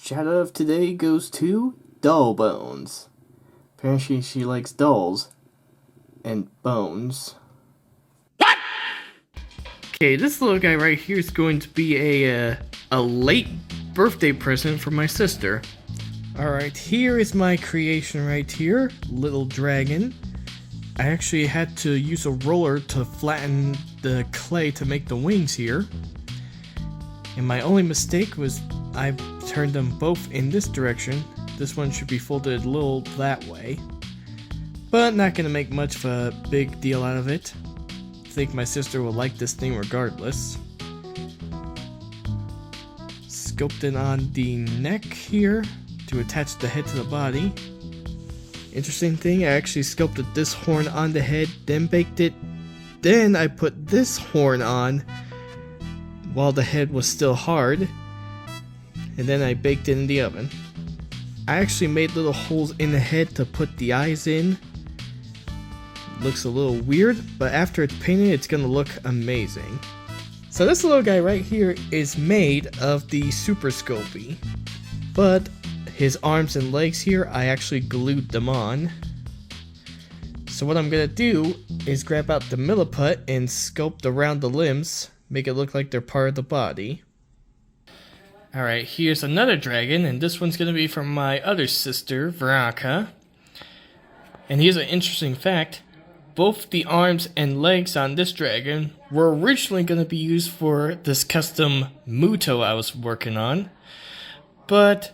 shout out of today goes to Doll Bones. Apparently she likes dolls and bones. Okay, this little guy right here is going to be a late birthday present for my sister. Alright, here is my creation right here, little dragon. I actually had to use a roller to flatten the clay to make the wings here. And my only mistake was I turned them both in this direction. This one should be folded a little that way. But not gonna make much of a big deal out of it. I think my sister will like this thing regardless. Sculpting on the neck here to attach the head to the body. Interesting thing, I actually sculpted this horn on the head, then baked it. Then I put this horn on while the head was still hard. And then I baked it in the oven. I actually made little holes in the head to put the eyes in. Looks a little weird, but after it's painted, it's gonna look amazing. So this little guy right here is made of the SuperSculpey, but his arms and legs here, I actually glued them on. So what I'm gonna do is grab out the milliput and sculpt around the limbs, make it look like they're part of the body. Alright, here's another dragon, and this one's gonna be from my other sister, Veronica. And here's an interesting fact. Both the arms and legs on this dragon were originally going to be used for this custom Muto I was working on. But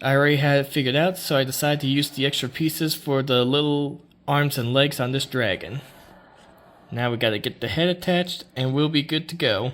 I already had it figured out, so I decided to use the extra pieces for the little arms and legs on this dragon. Now we gotta get the head attached and we'll be good to go.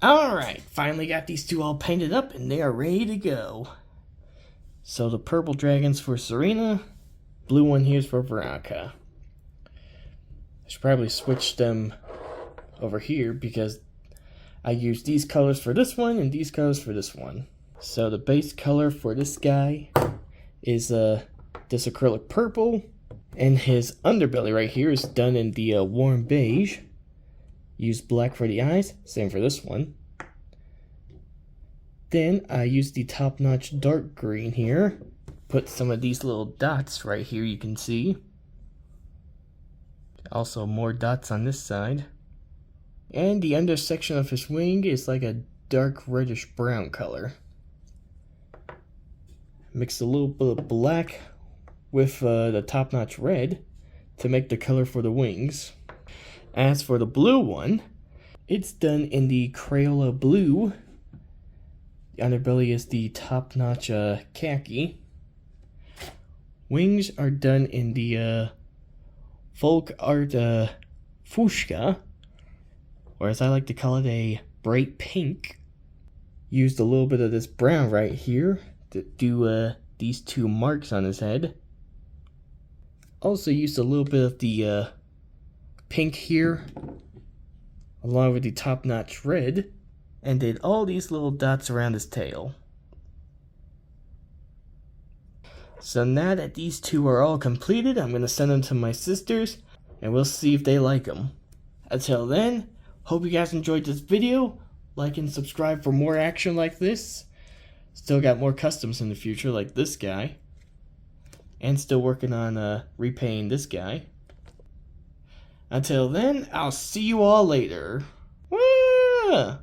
Alright, finally got these two all painted up and they are ready to go. So the purple dragon's for Serena, blue one here's for Veronica. I should probably switch them over here because I used these colors for this one and these colors for this one. So the base color for this guy is this acrylic purple, and his underbelly right here is done in the warm beige. Use black for the eyes, same for this one. Then I used the top-notch dark green here. Put some of these little dots right here you can see. Also more dots on this side. And the under section of his wing is like a dark reddish brown color. Mix a little bit of black with the top-notch red to make the color for the wings. As for the blue one, it's done in the Crayola blue. The underbelly is the top-notch khaki. Wings are done in the folk art fuchsia, or as I like to call it, a bright pink. Used a little bit of this brown right here to do these two marks on his head. Also used a little bit of the pink here, along with the top-notch red, and did all these little dots around his tail. So now that these two are all completed, I'm going to send them to my sisters, and we'll see if they like them. Until then, hope you guys enjoyed this video. Like and subscribe for more action like this. Still got more customs in the future, like this guy. And still working on repainting this guy. Until then, I'll see you all later. Wah!